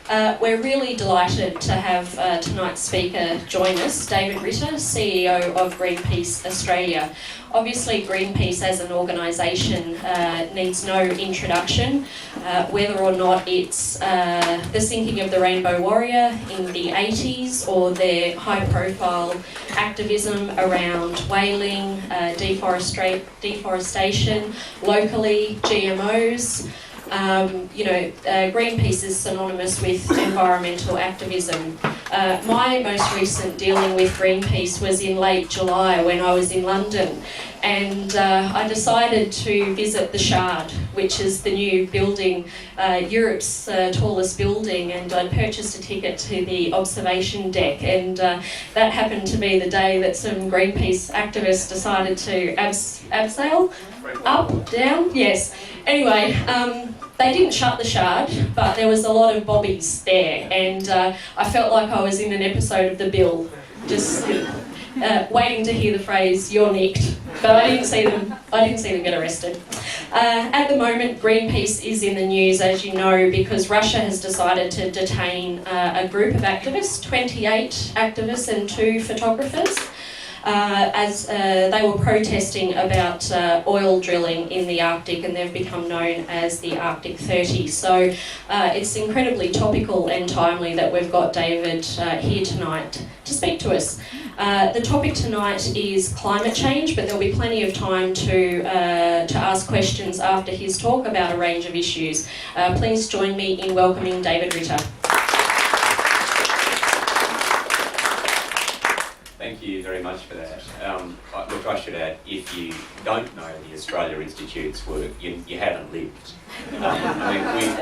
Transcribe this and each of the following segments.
We're really delighted to have tonight's speaker join us, David Ritter, CEO of Greenpeace Australia. Obviously, Greenpeace as an organisation needs no introduction, whether or not it's the sinking of the Rainbow Warrior in the 80s or their high-profile activism around whaling, deforestation, locally, GMOs. Greenpeace is synonymous with environmental activism. My most recent dealing with Greenpeace was in late July when I was in London, and I decided to visit the Shard, which is the new building, Europe's tallest building, and I purchased a ticket to the observation deck, and that happened to be the day that some Greenpeace activists decided to abseil, up, down, yes. Anyway, they didn't shut the Shard, but there was a lot of bobbies there, and I felt like I was in an episode of The Bill, just waiting to hear the phrase, "You're nicked." But I didn't see them get arrested. At the moment, Greenpeace is in the news, as you know, because Russia has decided to detain a group of activists, 28 activists and 2 photographers, as they were protesting about oil drilling in the Arctic, and they've become known as the Arctic 30. So it's incredibly topical and timely that we've got David here tonight to speak to us. The topic tonight is climate change, but there'll be plenty of time to ask questions after his talk about a range of issues. Please join me in welcoming David Ritter. Thank you very much for that. Look, I should add, if you don't know the Australia Institute's work, you haven't lived.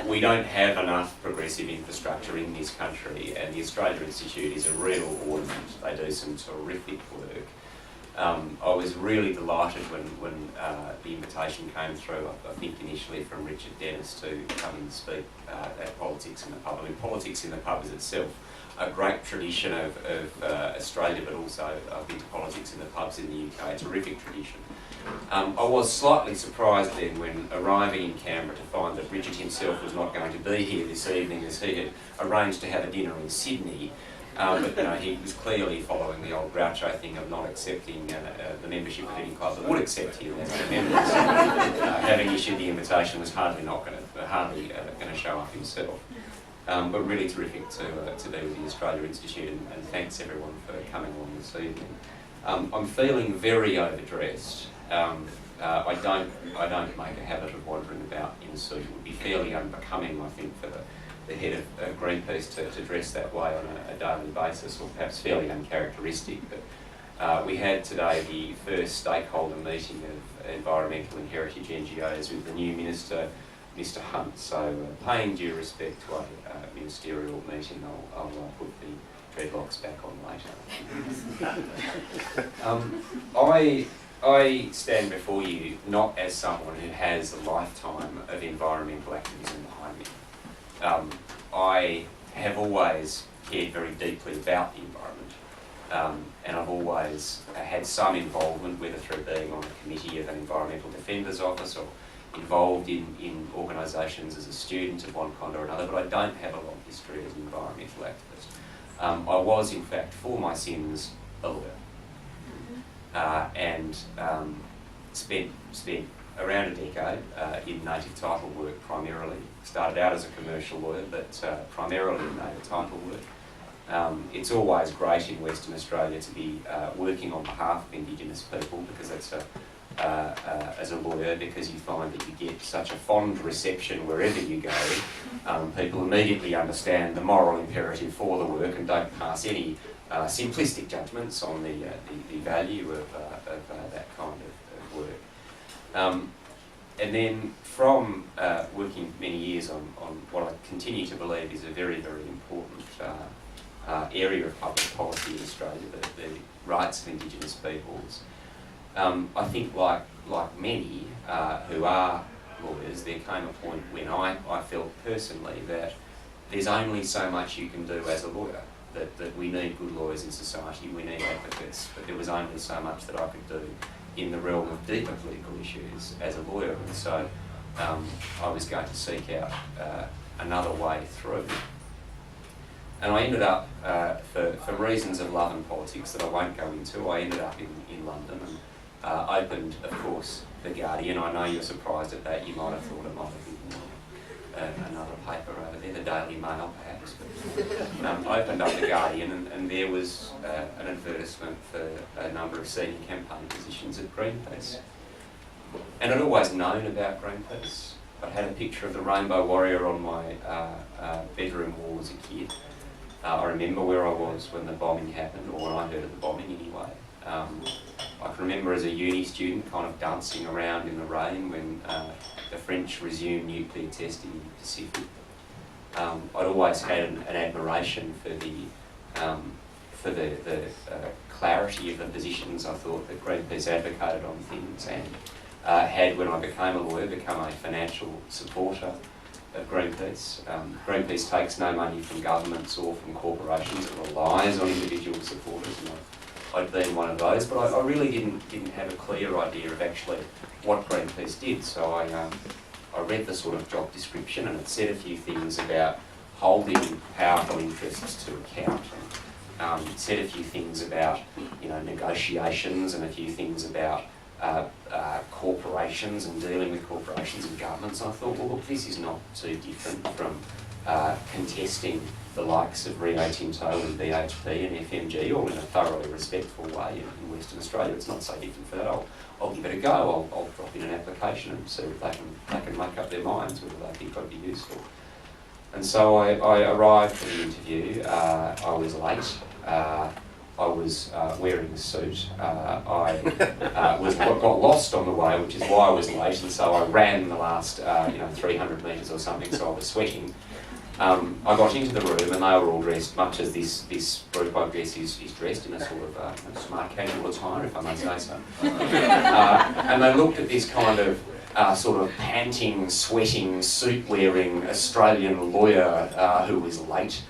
We don't have enough progressive infrastructure in this country, and the Australia Institute is a real ornament. They do some terrific work. I was really delighted when the invitation came through, I think initially from Richard Dennis, to come and speak at Politics in the Pub. I mean, Politics in the Pub is itself a great tradition of Australia, but also I've been to Politics in the Pubs in the UK, a terrific tradition. I was slightly surprised then when arriving in Canberra to find that Richard himself was not going to be here this evening, as he had arranged to have a dinner in Sydney. But he was clearly following the old Groucho thing of not accepting the membership of any club that would accept him as their members. Having issued the invitation, was hardly going to show up himself. But really terrific to be with the Australia Institute, and thanks everyone for coming along this evening. I'm feeling very overdressed. I don't make a habit of wandering about in a suit. It would be fairly unbecoming, I think, for the head of Greenpeace to dress that way on a daily basis, or perhaps fairly uncharacteristic. But we had today the first stakeholder meeting of environmental and heritage NGOs with the new Minister, Mr Hunt, so paying due respect to a ministerial meeting, I'll put the dreadlocks back on later. I stand before you not as someone who has a lifetime of environmental activism behind me. I have always cared very deeply about the environment, and I've always had some involvement, whether through being on the committee of an Environmental Defender's Office or involved in organisations as a student of one kind or another, but I don't have a long history as an environmental activist. I was, in fact, for my sins, a lawyer, and spent around a decade in native title work primarily. Started out as a commercial lawyer, but primarily in native title work. It's always great in Western Australia to be working on behalf of Indigenous people, because that's as a lawyer, because you find that you get such a fond reception wherever you go. People immediately understand the moral imperative for the work and don't pass any simplistic judgments on the value of that kind of work. And then from working many years on what I continue to believe is a very, very important area of public policy in Australia, the rights of Indigenous peoples. I think like many who are lawyers, there came a point when I felt personally that there's only so much you can do as a lawyer, that we need good lawyers in society, we need advocates, but there was only so much that I could do in the realm of deeper political issues as a lawyer, and so I was going to seek out another way through. And I ended up, for reasons of love and politics that I won't go into, I ended up in London and opened, of course, The Guardian. I know you're surprised at that. You might have thought it might have been another paper over there, the Daily Mail perhaps. But opened up The Guardian and there was an advertisement for a number of senior campaign positions at Greenpeace. And I'd always known about Greenpeace. I had a picture of the Rainbow Warrior on my bedroom wall as a kid. I remember where I was when the bombing happened, or when I heard of the bombing anyway. I can remember as a uni student kind of dancing around in the rain when the French resumed nuclear testing in the Pacific. I'd always had an admiration for the clarity of the positions I thought that Greenpeace advocated on things, and had, when I became a lawyer, become a financial supporter of Greenpeace. Greenpeace takes no money from governments or from corporations. It relies on individual supporters, and I'd been one of those, but I really didn't have a clear idea of actually what Greenpeace did. So I read the sort of job description, and it said a few things about holding powerful interests to account. It said a few things about, negotiations, and a few things about corporations and dealing with corporations and governments. I thought, well, look, this is not too different from contesting the likes of Rio Tinto and BHP and FMG, all in a thoroughly respectful way in Western Australia. It's not so different for that. I'll give it a go. I'll drop in an application and see if they can make up their minds whether they think I'd be useful. And so I arrived for the interview. I was late. I was wearing a suit. I got lost on the way, which is why I was late, and so I ran the last 300 metres or something, so I was sweating. I got into the room and they were all dressed much as this group, I guess, is dressed in a sort of smart casual attire, if I may say so. And they looked at this kind of sort of panting, sweating, suit-wearing Australian lawyer who was late.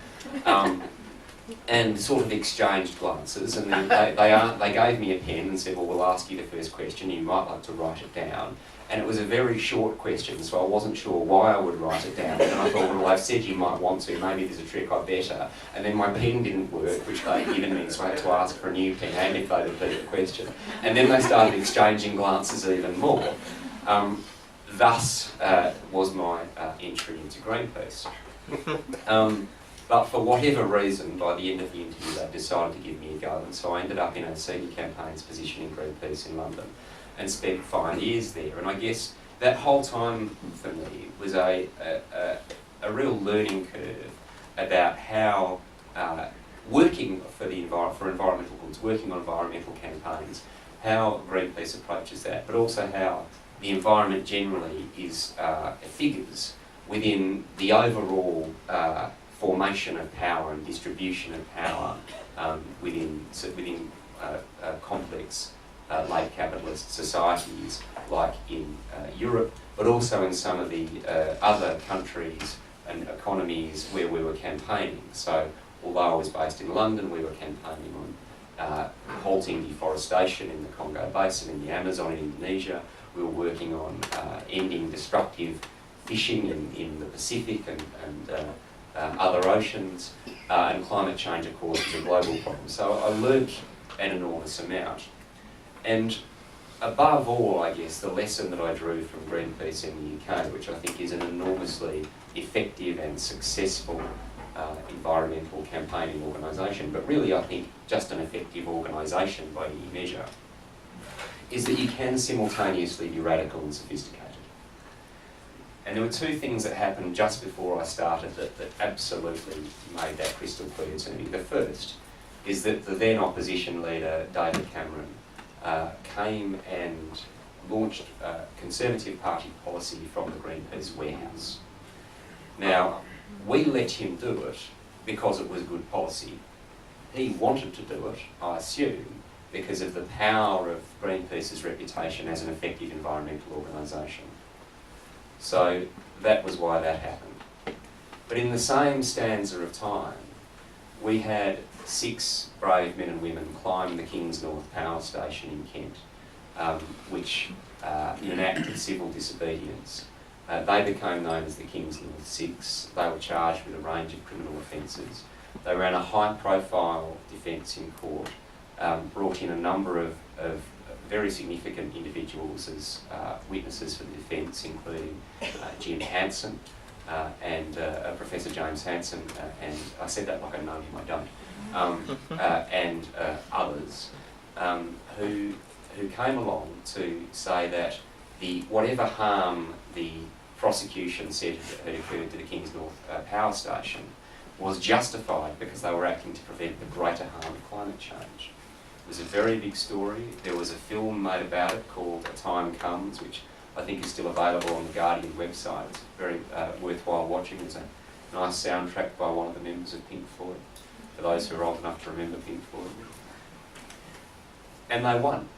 And sort of exchanged glances, and then they gave me a pen and said, well, we'll ask you the first question, you might like to write it down. And it was a very short question, so I wasn't sure why I would write it down. And I thought, well, I've said you might want to, maybe there's a trick I better. And then my pen didn't work, which they'd given me, so I had to ask for a new pen and if they'd repeat the question. And then they started exchanging glances even more. Thus was my entry into Greenpeace. But for whatever reason, by the end of the interview, they decided to give me a go, and so I ended up in a senior campaigns position in Greenpeace in London and spent 5 years there. And I guess that whole time for me was a real learning curve about how working for environmental goods, working on environmental campaigns, how Greenpeace approaches that, but also how the environment generally figures within the overall formation of power and distribution of power within complex late capitalist societies like in Europe, but also in some of the other countries and economies where we were campaigning. So although I was based in London, we were campaigning on halting deforestation in the Congo Basin, in the Amazon, in Indonesia. We were working on ending destructive fishing in the Pacific and other oceans, and climate change, of course, is a global problem. So I learnt an enormous amount. And above all, I guess, the lesson that I drew from Greenpeace in the UK, which I think is an enormously effective and successful environmental campaigning organisation, but really I think just an effective organisation by any measure, is that you can simultaneously be radical and sophisticated. And there were 2 things that happened just before I started that absolutely made that crystal clear to me. The first is that the then opposition leader, David Cameron, came and launched Conservative Party policy from the Greenpeace warehouse. Now, we let him do it because it was good policy. He wanted to do it, I assume, because of the power of Greenpeace's reputation as an effective environmental organisation. So that was why that happened. But in the same stanza of time, we had 6 brave men and women climb the King's North Power Station in Kent, which, in an act of civil disobedience, they became known as the King's North Six. They were charged with a range of criminal offences. They ran a high-profile defence in court, brought in a number of very significant individuals as witnesses for the defence, including Jim Hanson and Professor James Hanson, and I said that like I know him, I don't, and others who came along to say that whatever harm the prosecution said had occurred to the Kings North power station was justified because they were acting to prevent the greater harm of climate change. It was a very big story. There was a film made about it called A Time Comes, which I think is still available on the Guardian website. It's very worthwhile watching. There's a nice soundtrack by one of the members of Pink Floyd, for those who are old enough to remember Pink Floyd. And they won.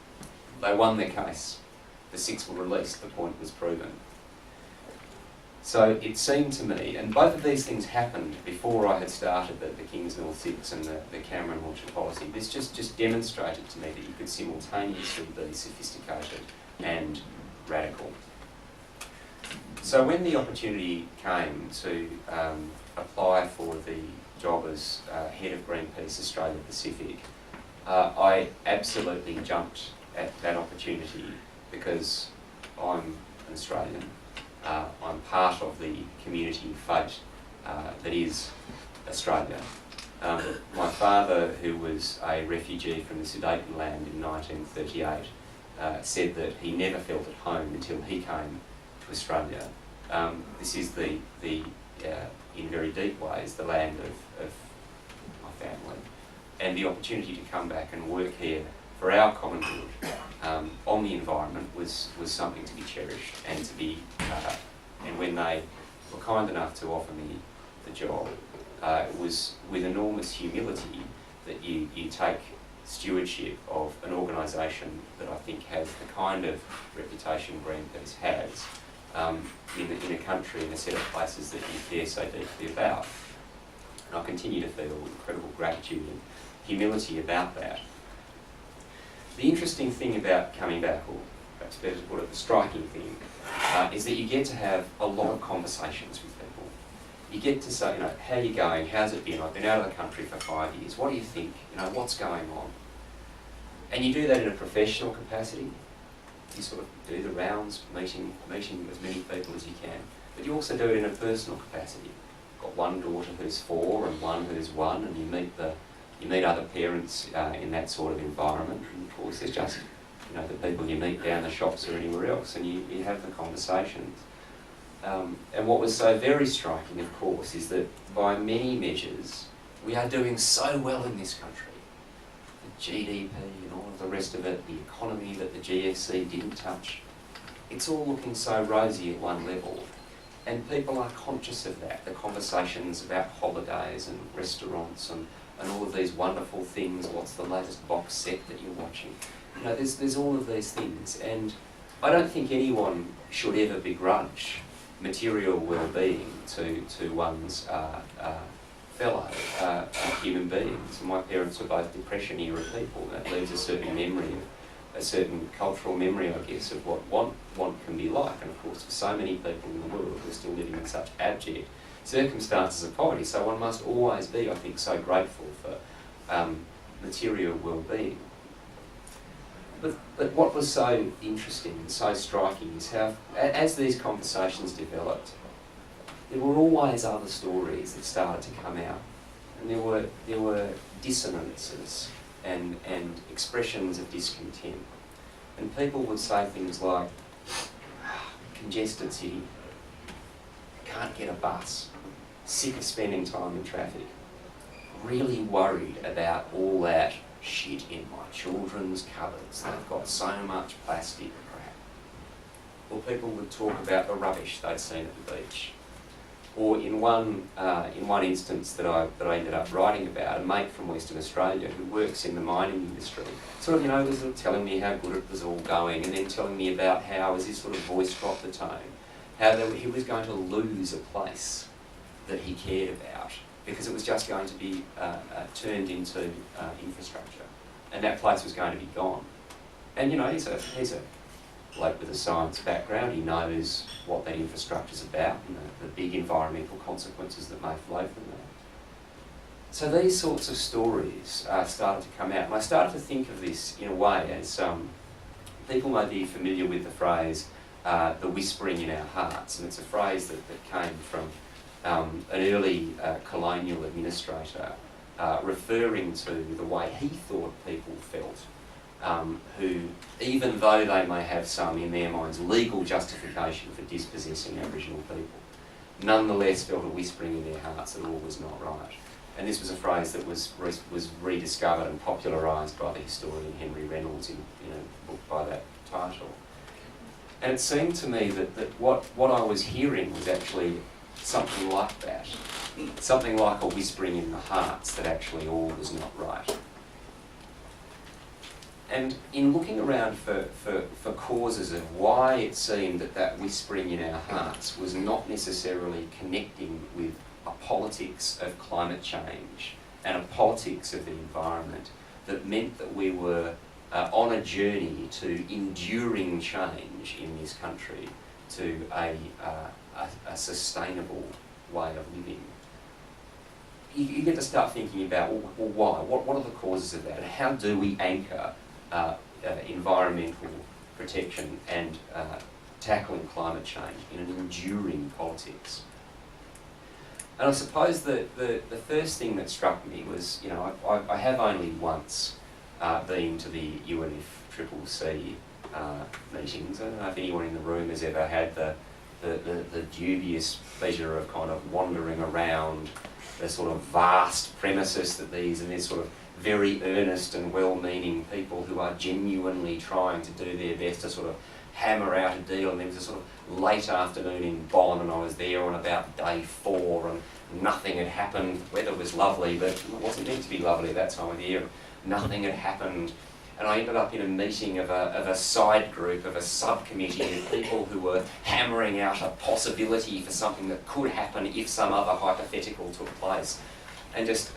They won their case. The 6 were released, the point was proven. So it seemed to me, and both of these things happened before I had started the Kings North 6 and the Cameron Orchard policy. This just demonstrated to me that you could simultaneously be sophisticated and radical. So when the opportunity came to apply for the job as head of Greenpeace Australia Pacific, I absolutely jumped at that opportunity because I'm an Australian. I'm part of the community fate that is Australia. My father, who was a refugee from the Sudetenland in 1938, said that he never felt at home until he came to Australia. This is in very deep ways, the land of my family. And the opportunity to come back and work here for our common good on the environment was something to be cherished and to be, and when they were kind enough to offer me the job, it was with enormous humility that you take stewardship of an organisation that I think has the kind of reputation Greenpeace has in a country, in a set of places that you care so deeply about. And I continue to feel incredible gratitude and humility about that. The interesting thing about coming back, or perhaps better to put it, the striking thing, is that you get to have a lot of conversations with people. You get to say, how are you going? How's it been? I've been out of the country for 5 years. What do you think? What's going on? And you do that in a professional capacity. You sort of do the rounds, meeting as many people as you can. But you also do it in a personal capacity. You've got one daughter who's 4 and one who's 1, and you meet other parents in that sort of environment. And of course, there's just the people you meet down the shops or anywhere else, and you have the conversations. And what was so very striking, of course, is that by many measures, we are doing so well in this country. The GDP and all of the rest of it, the economy that the GFC didn't touch, it's all looking so rosy at one level. And people are conscious of that. The conversations about holidays and restaurants and all of these wonderful things, what's the latest box set that you're watching. There's all of these things, and I don't think anyone should ever begrudge material well-being to one's fellow human beings. And my parents were both Depression-era people. That leaves a certain memory, a certain cultural memory, I guess, of what want can be like. And of course, for so many people in the world, we're still living in such abject circumstances of poverty. So one must always be, I think, so grateful for material well-being. But what was so interesting and so striking is how, as these conversations developed, there were always other stories that started to come out, and there were dissonances and expressions of discontent, and people would say things like, congested city, can't get a bus, sick of spending time in traffic, really worried about all that shit in my children's cupboards. They've got so much plastic crap. Or people would talk about the rubbish they'd seen at the beach. Or in one instance that I ended up writing about, a mate from Western Australia who works in the mining industry, sort of, was telling me how good it was all going, and then telling me about how, as his sort of voice dropped the tone, how he was going to lose a place that he cared about, because it was just going to be turned into infrastructure, and that place was going to be gone. And he's a bloke with a science background. He knows what that infrastructure's about and the big environmental consequences that may flow from that. So these sorts of stories started to come out, and I started to think of this in a way as people may be familiar with the phrase the whispering in our hearts, and it's a phrase that came from an early colonial administrator referring to the way he thought people felt, who, even though they may have some, in their minds, legal justification for dispossessing Aboriginal people, nonetheless felt a whispering in their hearts that all was not right. And this was a phrase that was rediscovered and popularised by the historian Henry Reynolds in a book by that title. And it seemed to me that what I was hearing was actually something like that. Something like a whispering in the hearts that actually all was not right. And in looking around for causes of why it seemed that whispering in our hearts was not necessarily connecting with a politics of climate change and a politics of the environment that meant that we were on a journey to enduring change in this country to a sustainable way of living. You get to start thinking about, well, why? What are the causes of that? And how do we anchor environmental protection and tackling climate change in an enduring politics? And I suppose the first thing that struck me was, I have only once been to the UNFCCC meetings. I don't know if anyone in the room has ever had the dubious pleasure of kind of wandering around the sort of vast premises that these, and there's sort of very earnest and well-meaning people who are genuinely trying to do their best to sort of hammer out a deal. And there was a sort of late afternoon in Bonn, and I was there on about day 4, and nothing had happened. The weather was lovely, but it wasn't meant to be lovely at that time of the year. Nothing had happened. And I ended up in a meeting of a side group, of a subcommittee of people who were hammering out a possibility for something that could happen if some other hypothetical took place. And just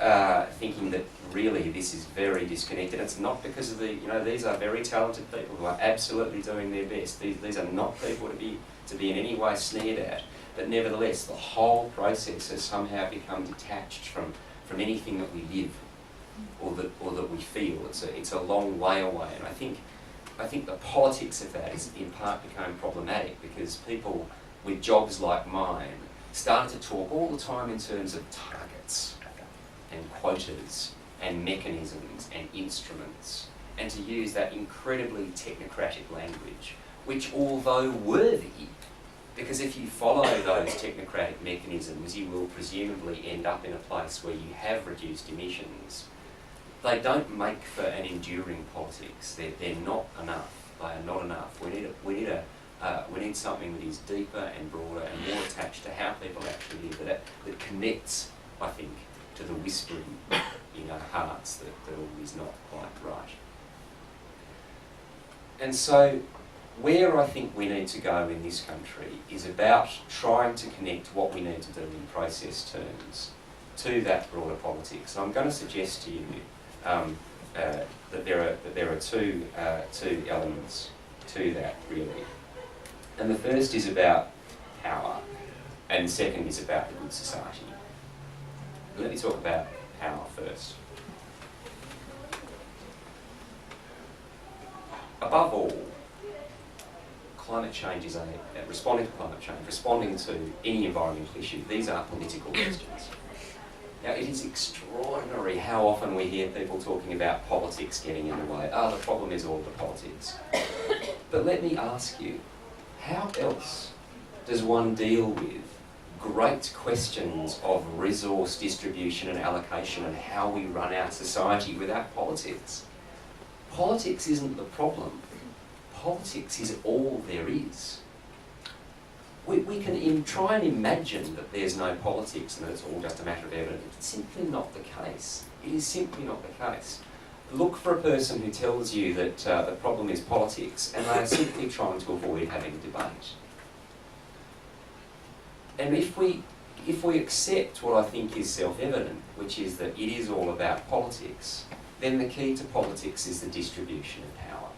thinking that really this is very disconnected. It's not because of these are very talented people who are absolutely doing their best. These are not people to be in any way sneered at. But nevertheless, the whole process has somehow become detached from anything that we live or that we feel. It's a long way away. And I think the politics of that is in part become problematic because people with jobs like mine started to talk all the time in terms of targets and quotas and mechanisms and instruments, and to use that incredibly technocratic language, which, although worthy, because if you follow those technocratic mechanisms, you will presumably end up in a place where you have reduced emissions, they don't make for an enduring politics. They're not enough. They are not enough. We need something that is deeper and broader and more attached to how people actually live, that connects, I think, to the whispering in our hearts that all is not quite right. And so where I think we need to go in this country is about trying to connect what we need to do in process terms to that broader politics. And I'm going to suggest to you that there are two elements to that, really. And the first is about power, and the second is about the good society. Let me talk about power first. Above all, climate change is responding to climate change, responding to any environmental issue. These are political questions. Now, it is extraordinary how often we hear people talking about politics getting in the way. The problem is all the politics. But let me ask you, how else does one deal with great questions of resource distribution and allocation and how we run our society without politics? Politics isn't the problem. Politics is all there is. We can try and imagine that there's no politics and that it's all just a matter of evidence. It's simply not the case. It is simply not the case. Look for a person who tells you that the problem is politics and they are simply trying to avoid having a debate. And if we accept what I think is self-evident, which is that it is all about politics, then the key to politics is the distribution of power.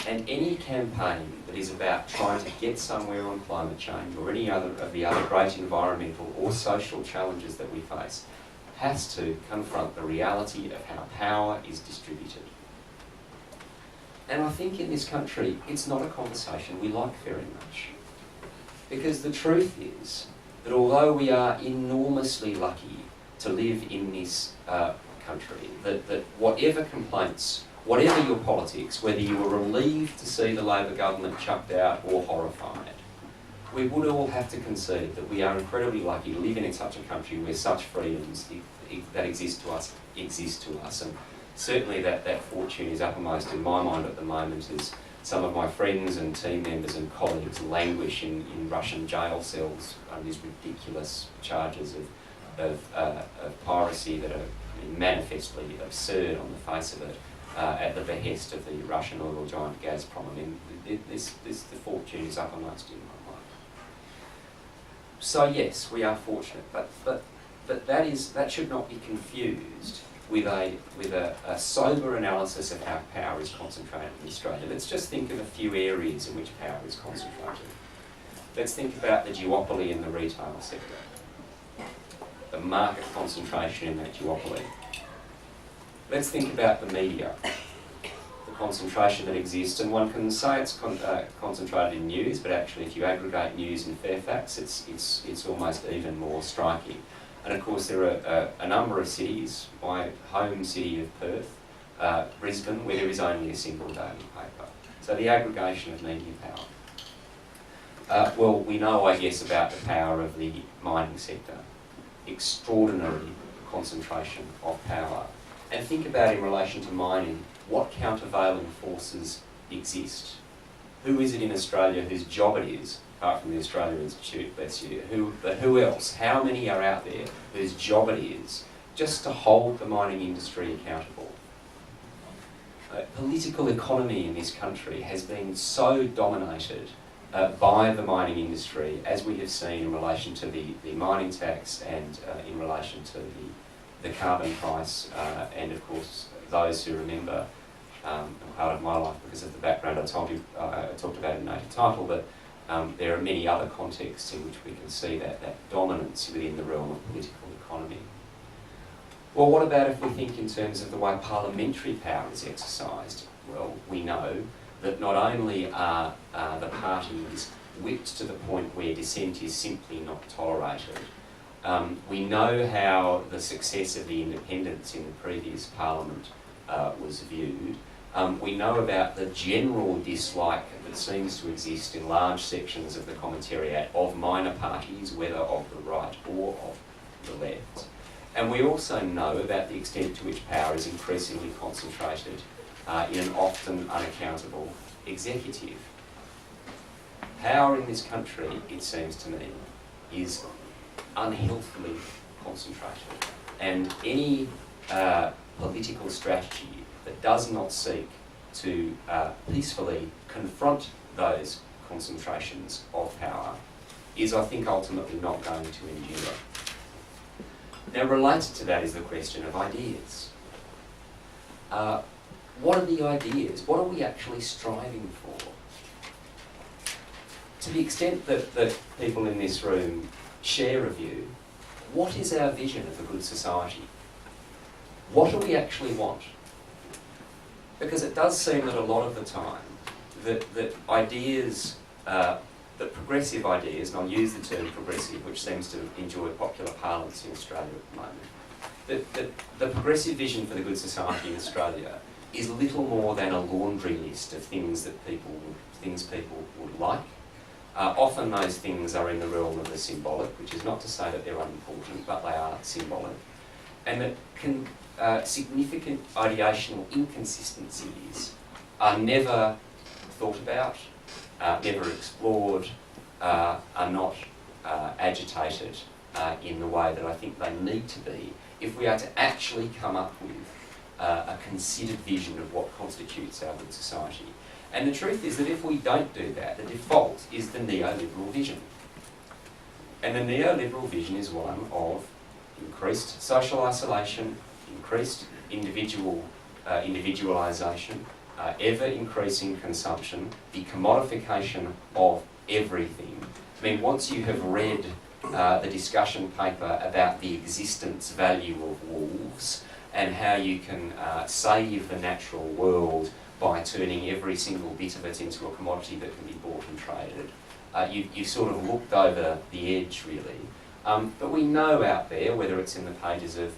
And any campaign that is about trying to get somewhere on climate change or any other of the other great environmental or social challenges that we face has to confront the reality of how power is distributed. And I think in this country, it's not a conversation we like very much. Because the truth is that although we are enormously lucky to live in this country, that whatever complaints, whatever your politics, whether you were relieved to see the Labor government chucked out or horrified, we would all have to concede that we are incredibly lucky to live in such a country where such freedoms that exist to us. And certainly that fortune is uppermost in my mind at the moment as some of my friends and team members and colleagues languish in Russian jail cells under these ridiculous charges of piracy that are manifestly absurd on the face of it, at the behest of the Russian oil giant Gazprom. I mean, the fortune is uppermost in my mind. So yes, we are fortunate, but that should not be confused with a sober analysis of how power is concentrated in Australia. Let's just think of a few areas in which power is concentrated. Let's think about the duopoly in the retail sector, the market concentration in that duopoly. Let's think about the media, the concentration that exists, and one can say it's concentrated in news, but actually if you aggregate news in Fairfax, it's almost even more striking. And of course there are a number of cities, my home city of Perth, Brisbane, where there is only a single daily paper. So the aggregation of media power. Well, we know, I guess, about the power of the mining sector. Extraordinary concentration of power. And think about in relation to mining, what countervailing forces exist? Who is it in Australia whose job it is, apart from the Australia Institute, bless you, but who else? How many are out there whose job it is just to hold the mining industry accountable? Political economy in this country has been so dominated by the mining industry, as we have seen in relation to the mining tax and in relation to the carbon price, and of course those who remember part of my life because of the background I talked about in native title, but there are many other contexts in which we can see that dominance within the realm of political economy. Well, what about if we think in terms of the way parliamentary power is exercised? Well, we know that not only are the parties whipped to the point where dissent is simply not tolerated, we know how the success of the independents in the previous parliament was viewed. We know about the general dislike that seems to exist in large sections of the commentariat of minor parties, whether of the right or of the left. And we also know about the extent to which power is increasingly concentrated in an often unaccountable executive. Power in this country, it seems to me, is unhealthily concentrated. And any political strategy that does not seek to peacefully confront those concentrations of power is, I think, ultimately not going to endure. Now, related to that is the question of ideas. What are the ideas? What are we actually striving for? To the extent that people in this room share a view, what is our vision of a good society? What do we actually want? Because it does seem that a lot of the time that ideas, that progressive ideas, and I'll use the term progressive, which seems to enjoy popular parlance in Australia at the moment, that the progressive vision for the good society in Australia is little more than a laundry list of things people would like. Often those things are in the realm of the symbolic, which is not to say that they're unimportant, but they are symbolic. And that significant ideational inconsistencies are never thought about, never explored, are not agitated in the way that I think they need to be if we are to actually come up with a considered vision of what constitutes our good society. And the truth is that if we don't do that, the default is the neoliberal vision. And the neoliberal vision is one of increased social isolation, increased individualisation, ever-increasing consumption, the commodification of everything. I mean, once you have read the discussion paper about the existence value of wolves and how you can save the natural world by turning every single bit of it into a commodity that can be bought and traded. You've sort of looked over the edge, really. But we know out there, whether it's in the pages of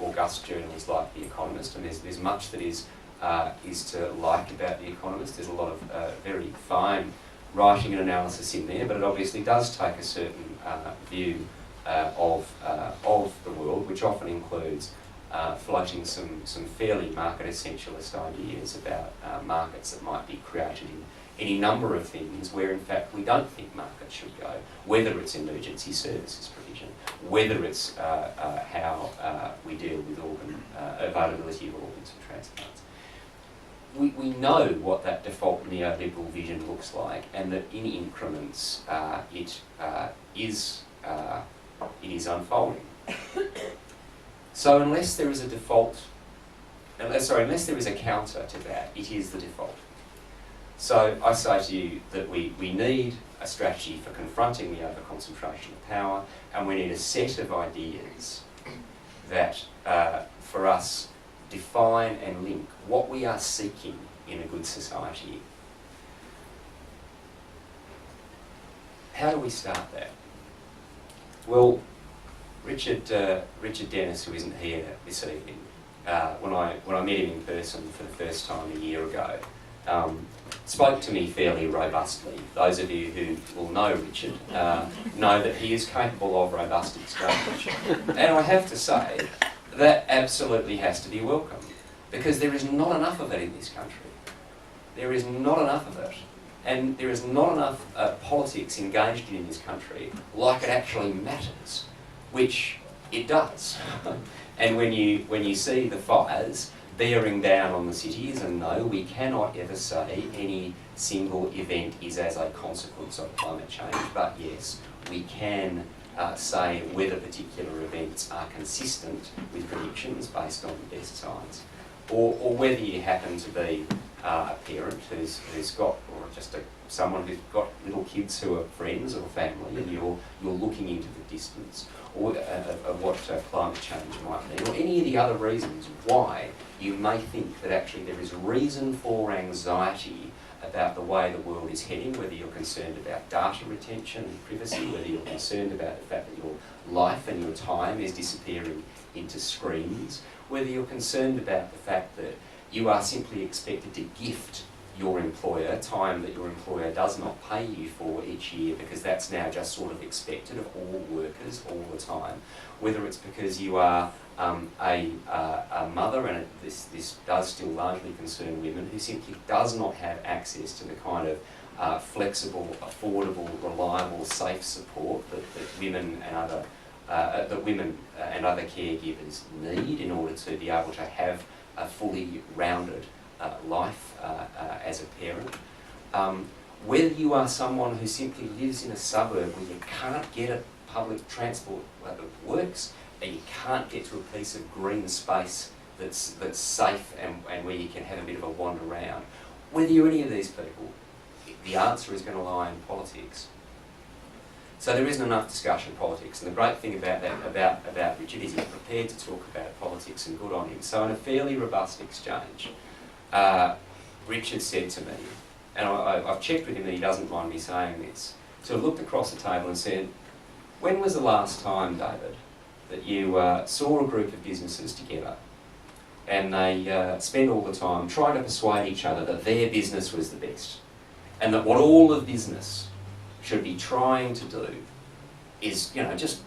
august journals like The Economist, and there's much that is to like about The Economist. There's a lot of very fine writing and analysis in there, but it obviously does take a certain view of the world, which often includes floating some fairly market essentialist ideas about markets that might be created in any number of things where in fact we don't think markets should go, whether it's emergency services provision, whether it's how we deal with organ availability of organs and transplants. We know what that default neoliberal vision looks like, and that in increments it is unfolding. So unless there is a default, unless there is a counter to that, it is the default. So I say to you that we need a strategy for confronting the overconcentration of power, and we need a set of ideas that, for us, define and link what we are seeking in a good society. How do we start that? Well, Richard Dennis, who isn't here this evening, when I met him in person for the first time a year ago, spoke to me fairly robustly. Those of you who will know Richard know that he is capable of robust exchange. And I have to say, that absolutely has to be welcome, because there is not enough of it in this country. There is not enough of it. And there is not enough politics engaged in this country like it actually matters, which it does. And when you see the fires bearing down on the cities, and no, we cannot ever say any single event is as a consequence of climate change, but yes, we can say whether particular events are consistent with predictions based on the best science, or whether you happen to be a parent who's got, or just someone who's got little kids who are friends or family, and you're looking into the distance, or what climate change might mean, or any of the other reasons why you may think that actually there is reason for anxiety about the way the world is heading, whether you're concerned about data retention and privacy, whether you're concerned about the fact that your life and your time is disappearing into screens, whether you're concerned about the fact that you are simply expected to gift your employer time that your employer does not pay you for each year, because that's now just sort of expected of all workers all the time, whether it's because you are a mother, and this does still largely concern women, who simply does not have access to the kind of flexible, affordable, reliable, safe support that women and other caregivers need in order to be able to have a fully rounded life as a parent. Whether you are someone who simply lives in a suburb where you can't get a public transport that works, and you can't get to a piece of green space that's safe and where you can have a bit of a wander around, whether you're any of these people, the answer is going to lie in politics. So there isn't enough discussion of politics, and the great thing about that, about Richard, is he's prepared to talk about politics, and good on him. So in a fairly robust exchange, Richard said to me, and I've checked with him that he doesn't mind me saying this, so I looked across the table and said, when was the last time, David, that you saw a group of businesses together and they spent all the time trying to persuade each other that their business was the best, and that what all of business should be trying to do is,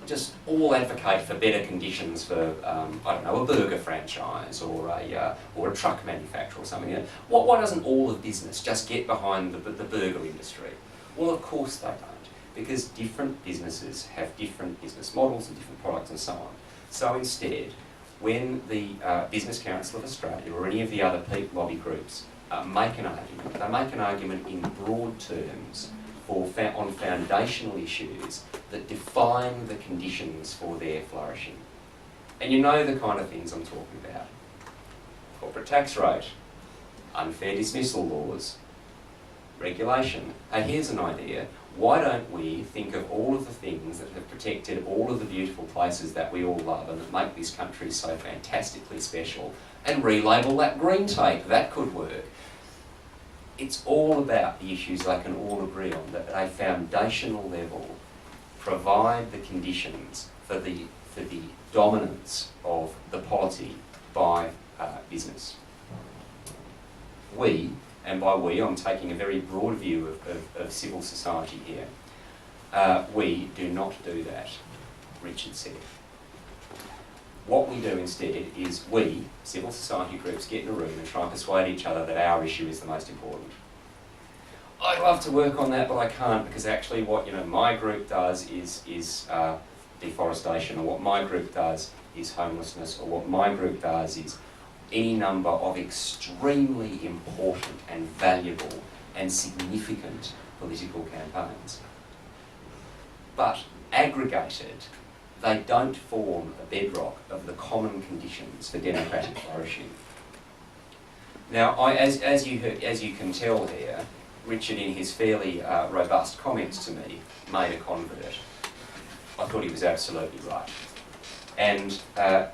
just all advocate for better conditions for, a burger franchise or a truck manufacturer or something. Why doesn't all of business just get behind the burger industry? Well, of course they don't, because different businesses have different business models and different products and so on. So instead, when the Business Council of Australia or any of the other peak lobby groups make an argument, they make an argument in broad terms on foundational issues that define the conditions for their flourishing. And you know the kind of things I'm talking about. Corporate tax rate, unfair dismissal laws, regulation. Hey, here's an idea. Why don't we think of all of the things that have protected all of the beautiful places that we all love and that make this country so fantastically special, and relabel that green tape? That could work. It's all about the issues they can all agree on, that at a foundational level provide the conditions for the dominance of the polity by business. We, and by we I'm taking a very broad view of civil society here, we do not do that, Richard said. What we do instead is we, civil society groups, get in a room and try and persuade each other that our issue is the most important. I'd love to work on that, but I can't, because actually what my group does is deforestation, or what my group does is homelessness, or what my group does is any number of extremely important and valuable and significant political campaigns. But aggregated, they don't form a bedrock of the common conditions for democratic flourishing. Now, as you can tell here, Richard, in his fairly robust comments to me, made a convert. I thought he was absolutely right. And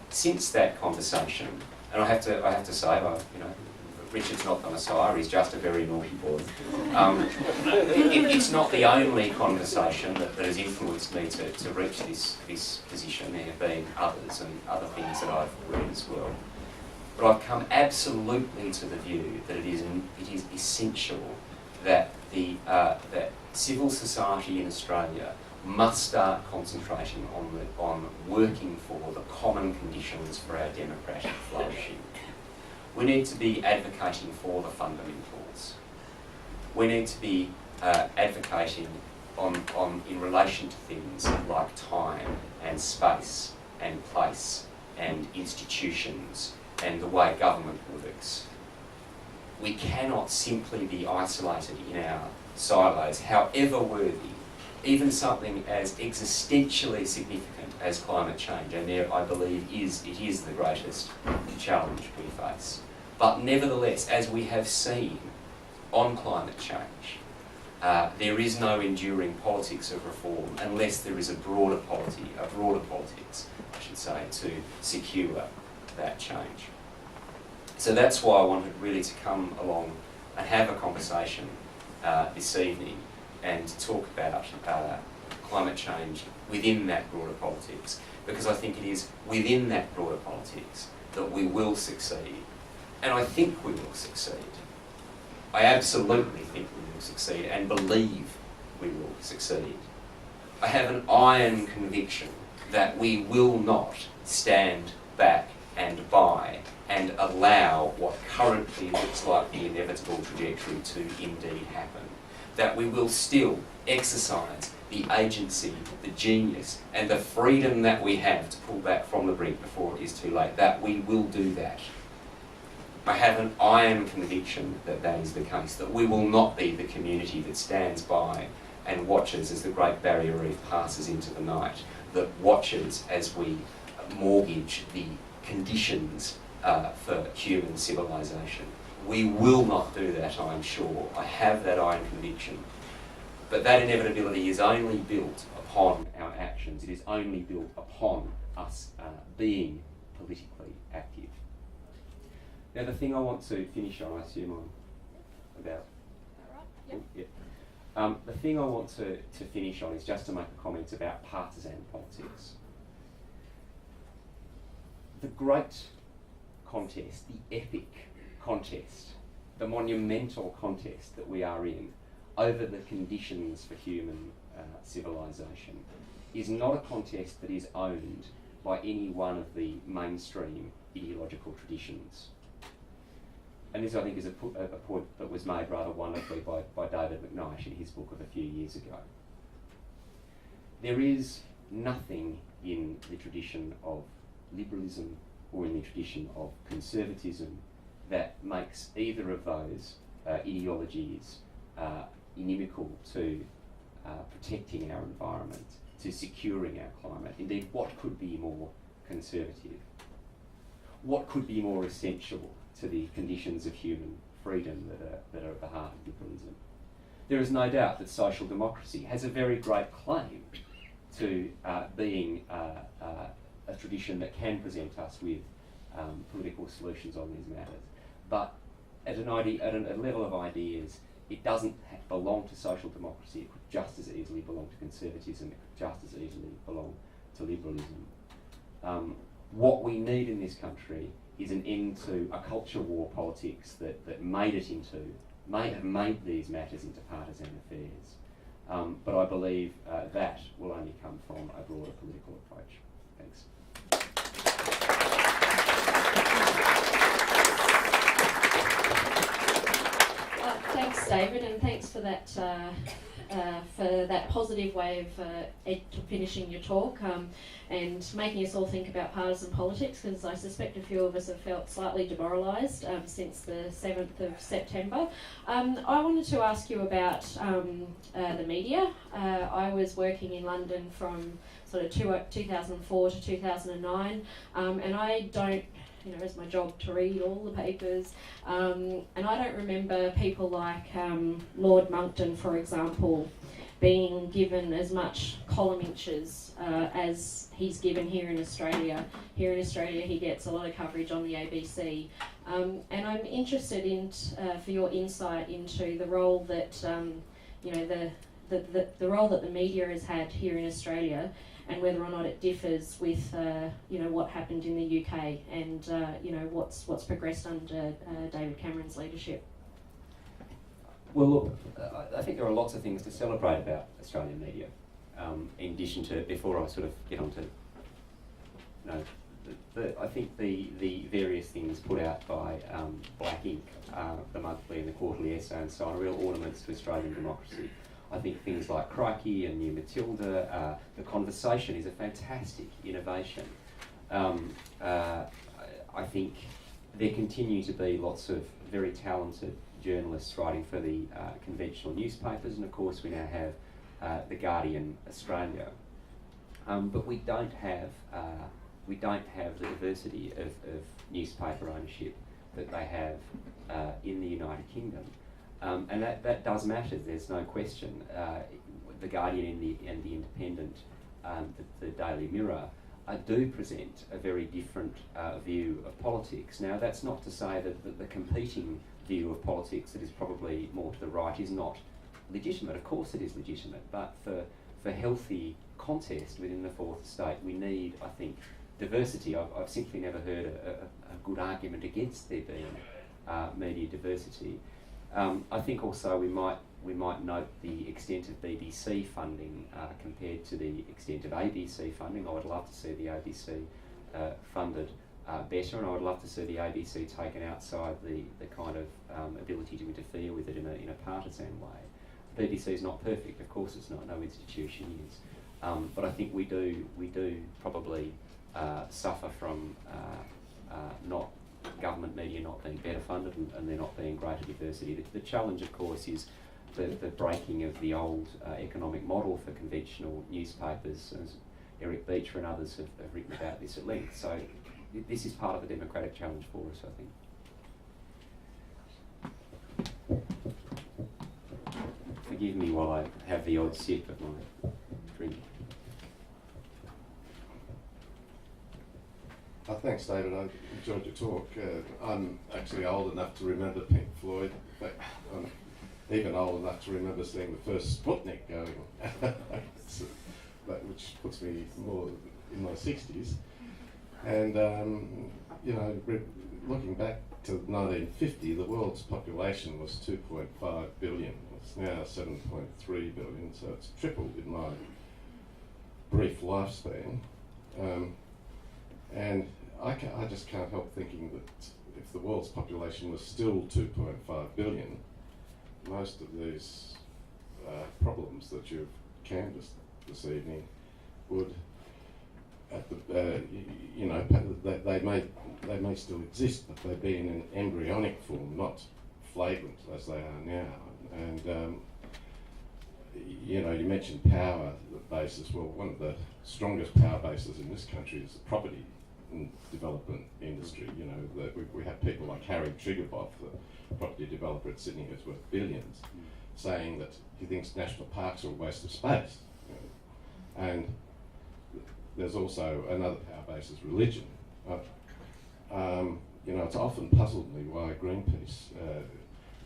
since that conversation, and I have to say, Richard's not the Messiah, he's just a very naughty boy. It's not the only conversation that has influenced me to reach this position. There have been others and other things that I've read as well. But I've come absolutely to the view that it is essential that that civil society in Australia must start concentrating on working for the common conditions for our democratic flourishing. We need to be advocating for the fundamentals. We need to be advocating in relation to things like time and space and place and institutions and the way government works. We cannot simply be isolated in our silos, however worthy, even something as existentially significant as climate change, and there I believe it is the greatest challenge we face. But nevertheless, as we have seen on climate change, there is no enduring politics of reform unless there is a broader politics, I should say, to secure that change. So that's why I wanted really to come along and have a conversation this evening and talk about climate change within that broader politics, because I think it is within that broader politics that we will succeed. And I think we will succeed. I absolutely think we will succeed and believe we will succeed. I have an iron conviction that we will not stand back and by and allow what currently looks like the inevitable trajectory to indeed happen. That we will still exercise the agency, the genius, and the freedom that we have to pull back from the brink before it is too late. That we will do that. I have an iron conviction that that is the case, that we will not be the community that stands by and watches as the Great Barrier Reef passes into the night, that watches as we mortgage the conditions for human civilization. We will not do that, I am sure. I have that iron conviction. But that inevitability is only built upon our actions. It is only built upon us being politically active. Now, the thing I want to finish on, I assume I'm about... Yep. Yeah. The thing I want to finish on is just to make a comment about partisan politics. The great contest, the epic contest, the monumental contest that we are in over the conditions for human civilization is not a contest that is owned by any one of the mainstream ideological traditions. And this, I think, is a point that was made rather wonderfully by David McKnight in his book of a few years ago. There is nothing in the tradition of liberalism or in the tradition of conservatism that makes either of those ideologies inimical to protecting our environment, to securing our climate. Indeed, what could be more conservative? What could be more essential to the conditions of human freedom that are at the heart of liberalism? there is no doubt that social democracy has a very great claim to being a tradition that can present us with political solutions on these matters. But at a level of ideas, it doesn't belong to social democracy. It could just as easily belong to conservatism. It could just as easily belong to liberalism. What we need in this country is an end to a culture war politics that may have made these matters into partisan affairs. But I believe that will only come from a broader political approach. Thanks. Thanks, David, and thanks for that positive way of finishing your talk and making us all think about partisan politics, because I suspect a few of us have felt slightly demoralised since the 7th of September. I wanted to ask you about the media. I was working in London from sort of 2004 to 2009, and I don't, it's my job to read all the papers, and I don't remember people like Lord Monckton, for example, being given as much column inches as he's given here in Australia. Here in Australia, he gets a lot of coverage on the ABC, and I'm interested in for your insight into the role that the role that the media has had here in Australia, and whether or not it differs with what happened in the UK and what's progressed under David Cameron's leadership. Well, look, I think there are lots of things to celebrate about Australian media. In addition to, before I sort of get on to, I think the various things put out by Black Ink, the monthly and the quarterly essay and so on, are real ornaments to Australian democracy. I think things like Crikey and New Matilda, The Conversation is a fantastic innovation. I think there continue to be lots of very talented journalists writing for the conventional newspapers, and of course we now have The Guardian Australia. But we don't have the diversity of newspaper ownership that they have in the United Kingdom. And that does matter, there's no question. The Guardian and the Independent, the Daily Mirror, do present a very different view of politics. Now, that's not to say that the competing view of politics that is probably more to the right is not legitimate. Of course it is legitimate, but for healthy contest within the fourth estate, we need, I think, diversity. I've simply never heard a good argument against there being media diversity. I think also we might note the extent of BBC funding compared to the extent of ABC funding. I would love to see the ABC funded better, and I would love to see the ABC taken outside the kind of ability to interfere with it in a partisan way. The BBC is not perfect, of course it's not. No institution is, but I think we do probably suffer from not government media not being better funded and there not being greater diversity. The challenge, of course, is the breaking of the old economic model for conventional newspapers, as Eric Beecher and others have written about this at length. So this is part of the democratic challenge for us, I think. Forgive me while I have the odd sip of my drink. Thanks, David. I enjoyed your talk. I'm actually old enough to remember Pink Floyd. In fact, I'm even old enough to remember seeing the first Sputnik going, which puts me more in my 60s. And, looking back to 1950, the world's population was 2.5 billion. It's now 7.3 billion, so it's tripled in my brief lifespan. And I just can't help thinking that if the world's population was still 2.5 billion, most of these problems that you've canvassed this evening would, they may still exist, but they'd be in an embryonic form, not flagrant as they are now. And you mentioned power bases. Well, one of the strongest power bases in this country is the property and development industry. We have people like Harry Triguboff, the property developer at Sydney, who's worth billions. saying that he thinks national parks are a waste of space. And there's also another power base is religion. It's often puzzled me why Greenpeace,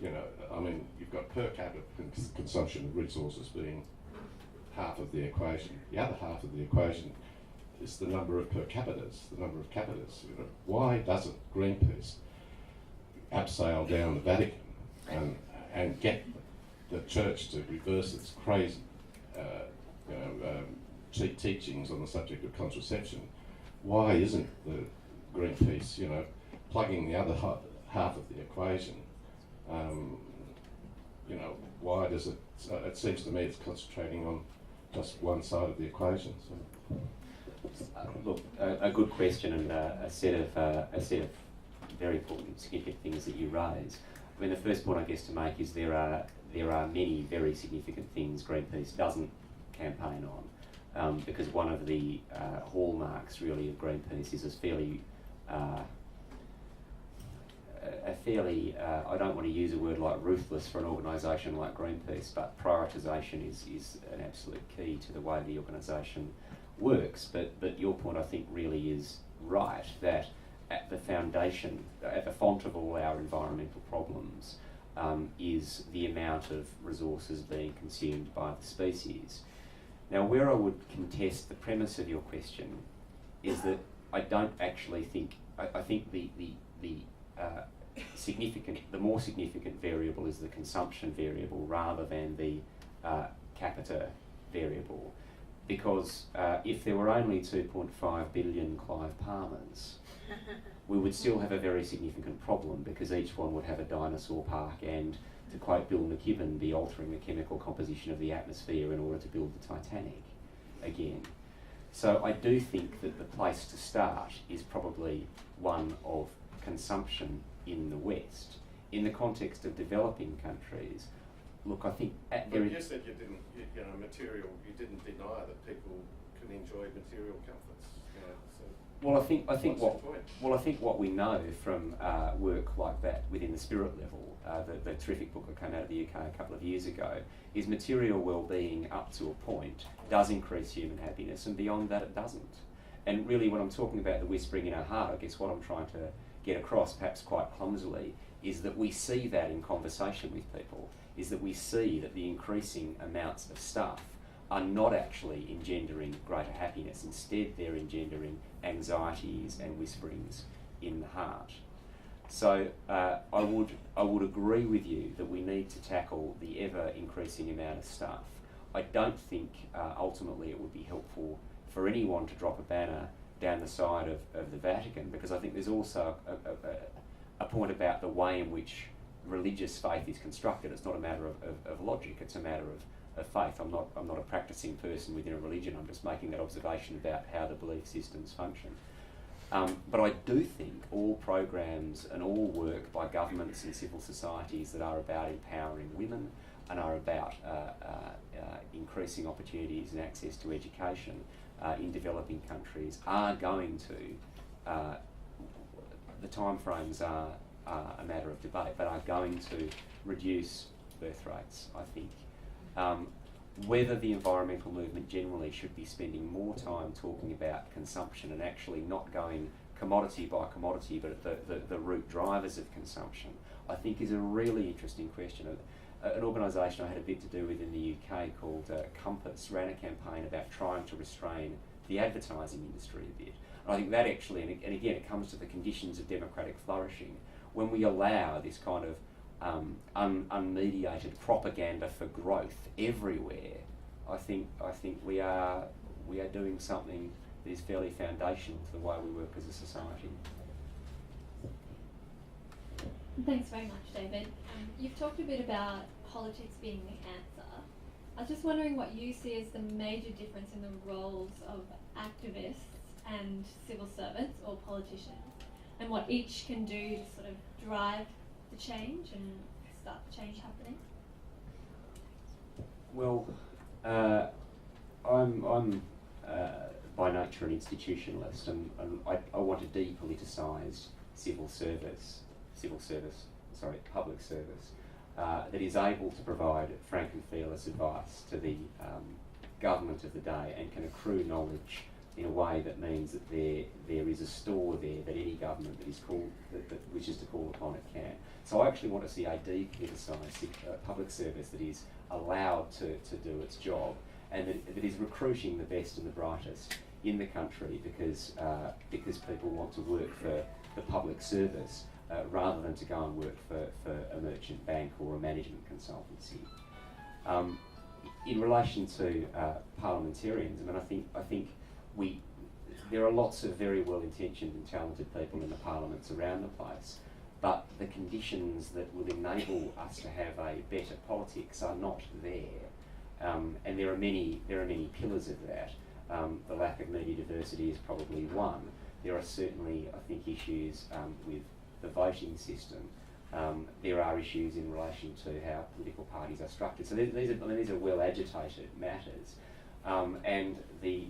you've got per capita consumption of resources being half of the equation. The other half of the equation is the number of per capitas, the number of capitas. Why doesn't Greenpeace abseil down the Vatican and get the church to reverse its crazy teachings on the subject of contraception? Why isn't the Greenpeace, plugging the other half of the equation? Why does it? It seems to me it's concentrating on just one side of the equation. So. Look, a good question and a set of very important, significant things that you raise. I mean, the first point I guess to make is there are many very significant things Greenpeace doesn't campaign on, because one of the hallmarks really of Greenpeace is a fairly I don't want to use a word like ruthless for an organisation like Greenpeace, but prioritisation is an absolute key to the way the organisation works. But your point, I think, really is right, that at the foundation, at the font of all our environmental problems, is the amount of resources being consumed by the species. Now, where I would contest the premise of your question is that I don't actually think, I think the more significant variable is the consumption variable rather than the capita variable. Because if there were only 2.5 billion Clive Palmers, we would still have a very significant problem, because each one would have a dinosaur park and, to quote Bill McKibben, be altering the chemical composition of the atmosphere in order to build the Titanic again. So I do think that the place to start is probably one of consumption in the West. In the context of developing countries, look, I think... you said you didn't deny that people can enjoy material comforts. Well, I think what we know from work like that within the Spirit level, the terrific book that came out of the UK a couple of years ago, is material well-being up to a point does increase human happiness, and beyond that it doesn't. And really, when I'm talking about the whispering in our heart, I guess what I'm trying to get across, perhaps quite clumsily, is that we see that in conversation with people, is that we see that the increasing amounts of stuff are not actually engendering greater happiness. Instead, they're engendering anxieties and whisperings in the heart. So I would agree with you that we need to tackle the ever-increasing amount of stuff. I don't think ultimately it would be helpful for anyone to drop a banner down the side of the Vatican, because I think there's also a point about the way in which religious faith is constructed. It's not a matter of logic, it's a matter of faith. I'm not a practicing person within a religion, I'm just making that observation about how the belief systems function. But I do think all programs and all work by governments and civil societies that are about empowering women and are about increasing opportunities and access to education in developing countries are going to, the timeframes are a matter of debate, but are going to reduce birth rates, I think. Whether the environmental movement generally should be spending more time talking about consumption and actually not going commodity by commodity, but at the root drivers of consumption, I think is a really interesting question. An organisation I had a bit to do with in the UK called Compass ran a campaign about trying to restrain the advertising industry a bit. And I think that actually, and again it comes to the conditions of democratic flourishing, when we allow this kind of unmediated propaganda for growth everywhere, I think we are doing something that is fairly foundational to the way we work as a society. Thanks very much, David. You've talked a bit about politics being the answer. I was just wondering what you see as the major difference in the roles of activists and civil servants or politicians, and what each can do to sort of drive the change and start the change happening? Well, I'm by nature an institutionalist, and I want to depoliticise public service. that is able to provide frank and fearless advice to the government of the day and can accrue knowledge in a way that means that there is a store there that any government that wishes to call upon it can. So I actually want to see a depoliticised public service that is allowed to do its job and that is recruiting the best and the brightest in the country because people want to work for the public service rather than to go and work for a merchant bank or a management consultancy. In relation to parliamentarians, I mean, I think there are lots of very well-intentioned and talented people in the parliaments around the place, but the conditions that will enable us to have a better politics are not there, and there are many pillars of that. The lack of media diversity is probably one. There are certainly, I think, issues with the voting system. There are issues in relation to how political parties are structured. So these are well-agitated matters. And the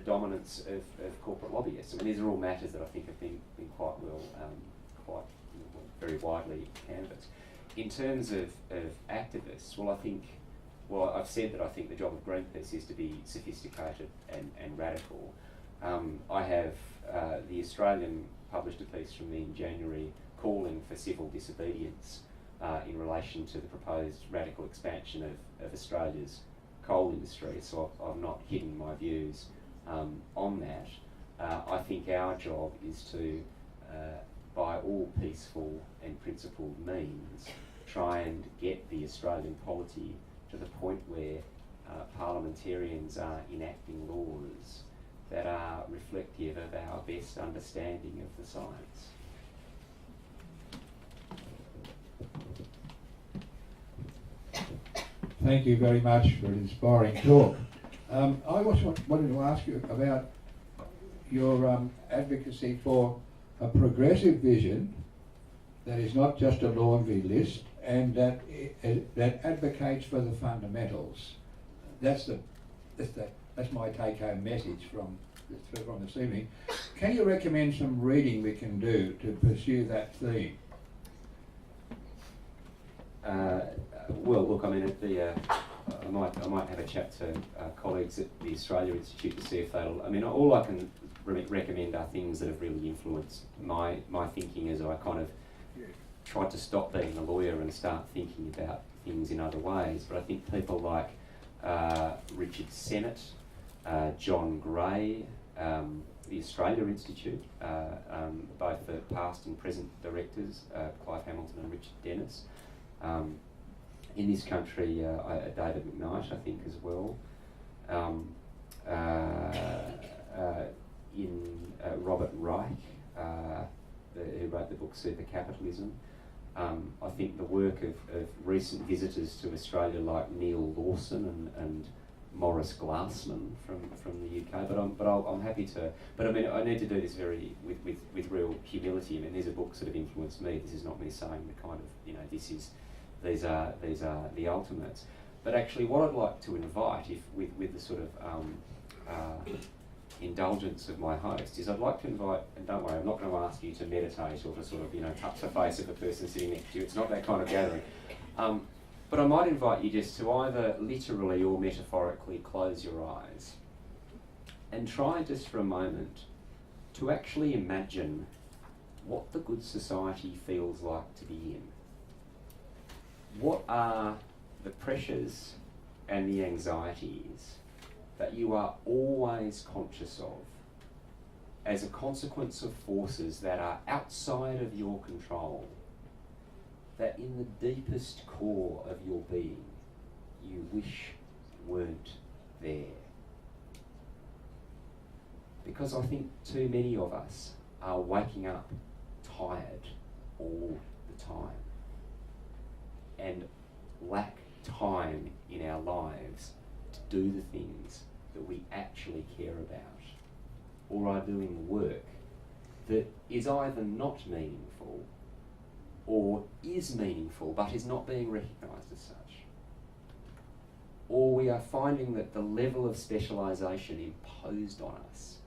dominance of corporate lobbyists. I mean, these are all matters that I think have been quite very widely canvassed. In terms of activists, I've said that I think the job of Greenpeace is to be sophisticated and radical. I have, the Australian published a piece from me in January calling for civil disobedience in relation to the proposed radical expansion of Australia's coal industry, so I've not hidden my views on that. I think our job is to, by all peaceful and principled means, try and get the Australian polity to the point where parliamentarians are enacting laws that are reflective of our best understanding of the science. Thank you very much for an inspiring talk. I also wanted to ask you about your advocacy for a progressive vision that is not just a laundry list and that advocates for the fundamentals. That's my take-home message from this evening. Can you recommend some reading we can do to pursue that theme? Well, look, I mean, I might have a chat to colleagues at the Australia Institute to see if they'll. I mean, all I can recommend are things that have really influenced my thinking as I kind of tried to stop being a lawyer and start thinking about things in other ways. But I think people like Richard Sennett, John Gray, the Australia Institute, both the past and present directors, Clive Hamilton and Richard Dennis. In this country, David McKnight, I think, as well. In Robert Reich, who wrote the book Super Capitalism. I think the work of recent visitors to Australia like Neil Lawson and Maurice Glassman from the UK, but I'm happy to. But I mean, I need to do this with real humility. I mean, these are books that have influenced me. This is not me saying the kind of these are the ultimates. But actually, what I'd like to invite, if with the sort of indulgence of my host, is I'd like to invite, and don't worry, I'm not going to ask you to meditate or to sort of touch the face of the person sitting next to you. It's not that kind of gathering. But I might invite you just to either literally or metaphorically close your eyes and try just for a moment to actually imagine what the good society feels like to be in. What are the pressures and the anxieties that you are always conscious of as a consequence of forces that are outside of your control, that in the deepest core of your being you wish weren't there? Because I think too many of us are waking up tired all the time and lack time in our lives to do the things that we actually care about, or are doing work that is either not meaningful or is meaningful but is not being recognised as such. Or we are finding that the level of specialisation imposed on us,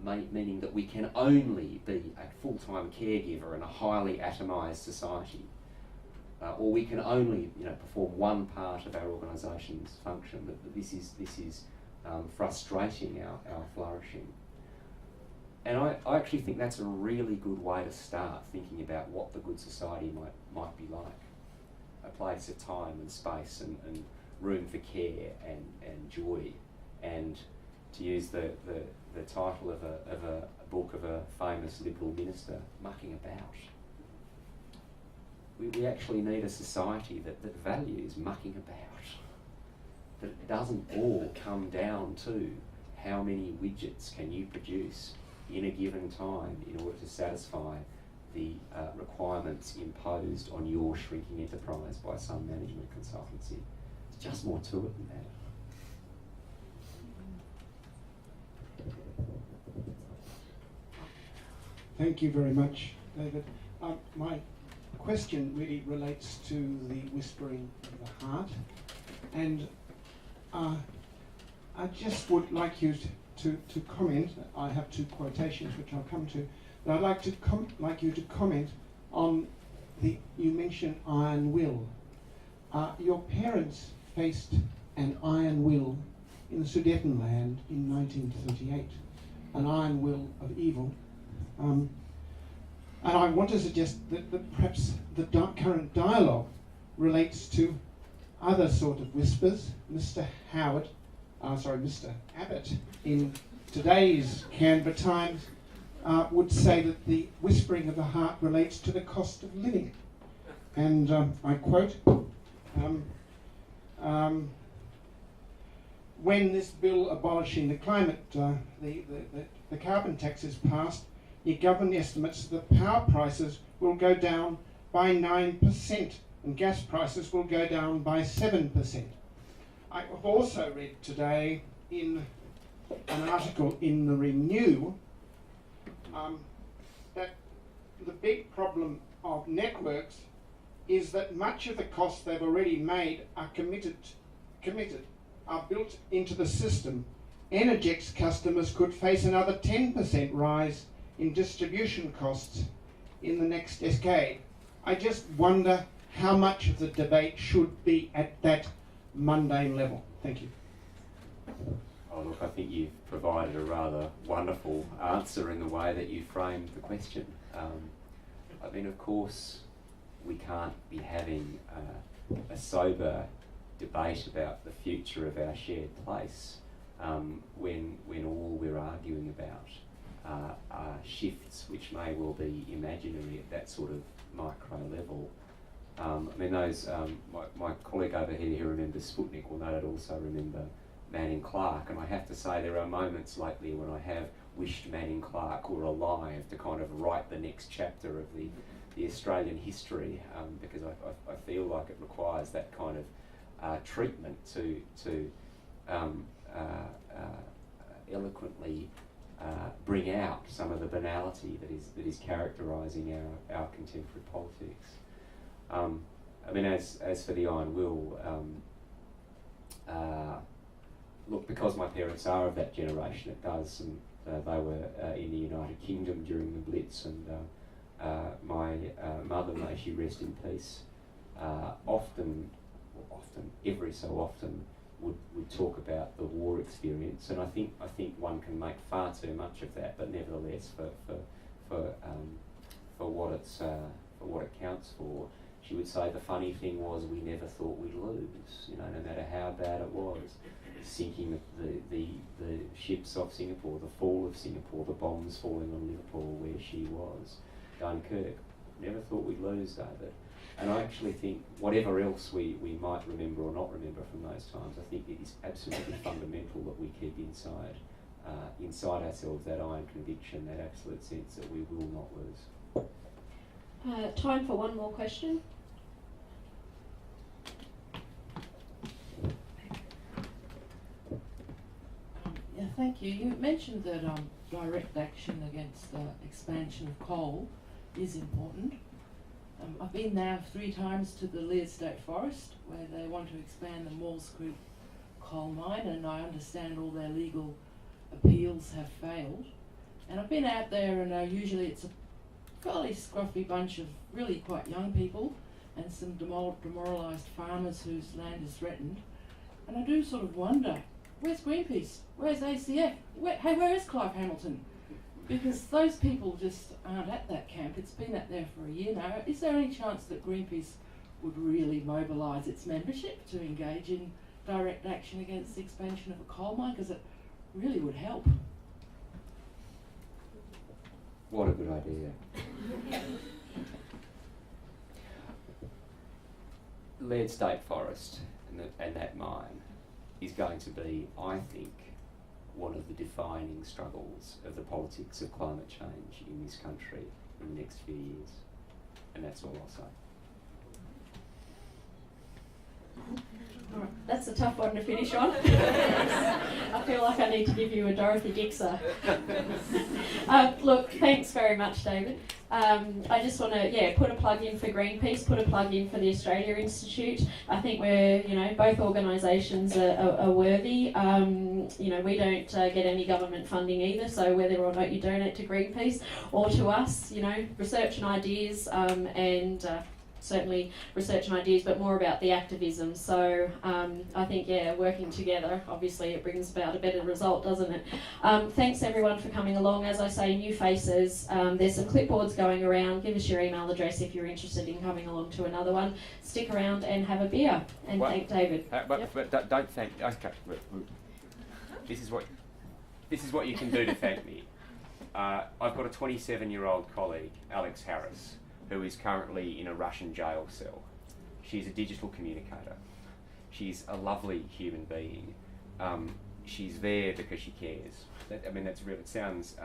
meaning that we can only be a full-time caregiver in a highly atomised society, or we can only perform one part of our organisation's function. That this is frustrating our flourishing. And I actually think that's a really good way to start thinking about what the good society might be like. A place of time and space and room for care and joy, and to use the title of a book of a famous Liberal minister, mucking about. We actually need a society that values mucking about, that it doesn't all come down to how many widgets can you produce in a given time in order to satisfy the requirements imposed on your shrinking enterprise by some management consultancy. There's just more to it than that. Thank you very much, David. My question really relates to the whispering of the heart, and I just would like you to comment. I have two quotations which I'll come to, but I'd like you to comment on you mentioned iron will. Your parents faced an iron will in the Sudetenland in 1938, an iron will of evil. And I want to suggest that perhaps the current dialogue relates to other sort of whispers. Mr. Abbott, in today's Canberra Times, would say that the whispering of the heart relates to the cost of living. And I quote, when this bill abolishing the climate, the carbon tax is passed, the government estimates that power prices will go down by 9% and gas prices will go down by 7%. I have also read today in an article in the Renew that the big problem of networks is that much of the costs they've already made are are built into the system. Energex customers could face another 10% rise in distribution costs in the next decade. I just wonder how much of the debate should be at that mundane level. Thank you. Oh, look, I think you've provided a rather wonderful answer in the way that you framed the question. I mean, of course, we can't be having a sober debate about the future of our shared place when all we're arguing about are shifts which may well be imaginary at that sort of micro level. I mean, those my colleague over here who remembers Sputnik will no doubt also remember Manning Clark, and I have to say there are moments lately when I have wished Manning Clark were alive to kind of write the next chapter of the Australian history, because I feel like it requires that kind of treatment to eloquently bring out some of the banality that is characterising our contemporary politics. I mean, as for the iron will, look, because my parents are of that generation, it does, and they were in the United Kingdom during the Blitz, and my mother, may she rest in peace, often, every so often, would talk about the war experience, and I think one can make far too much of that, but nevertheless, for what it counts for, she would say the funny thing was we never thought we'd lose, no matter how bad it was. Sinking of the ships off Singapore, the fall of Singapore, the bombs falling on Liverpool where she was, Dunkirk. Never thought we'd lose, David. And I actually think whatever else we might remember or not remember from those times, I think it is absolutely fundamental that we keep inside ourselves that iron conviction, that absolute sense that we will not lose. Time for one more question. Yeah, thank you. You mentioned that direct action against the expansion of coal is important. I've been now 3 times to the Lear State Forest, where they want to expand the Maules Creek coal mine, and I understand all their legal appeals have failed. And I've been out there, and usually it's a fairly scruffy bunch of really quite young people, and some demoralised farmers whose land is threatened. And I do sort of wonder, where's Greenpeace? Where's ACF? Where is Clive Hamilton? Because those people just aren't at that camp. It's been at there for a year now. Is there any chance that Greenpeace would really mobilise its membership to engage in direct action against the expansion of a coal mine? Because it really would help. What a good idea. Lead State Forest and that mine is going to be, I think, one of the defining struggles of the politics of climate change in this country in the next few years. And that's all I'll say. That's a tough one to finish on. I feel like I need to give you a Dorothy Dixer. Look, thanks very much, David. I just want to, put a plug in for Greenpeace, put a plug in for the Australia Institute. I think we're, both organisations are worthy. We don't get any government funding either, so whether or not you donate to Greenpeace or to us, research and ideas and certainly research and ideas, but more about the activism. So I think, working together, obviously it brings about a better result, doesn't it? Thanks everyone for coming along. As I say, new faces. There's some clipboards going around. Give us your email address if you're interested in coming along to another one. Stick around and have a beer. And thank David. But don't thank. Okay, this is what you can do to thank me. I've got a 27-year-old colleague, Alex Harris, who is currently in a Russian jail cell. She's a digital communicator. She's a lovely human being. She's there because she cares. That's real. It sounds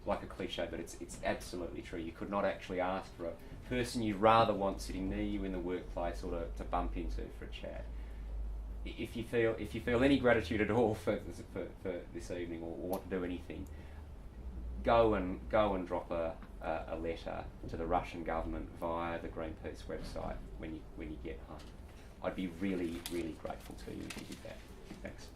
like a cliche, but it's absolutely true. You could not actually ask for a person you rather want sitting near you in the workplace or to bump into for a chat. If you feel any gratitude at all for this evening or want to do anything, go and drop a letter to the Russian government via the Greenpeace website when you get home. I'd be really, really grateful to you if you did that. Thanks.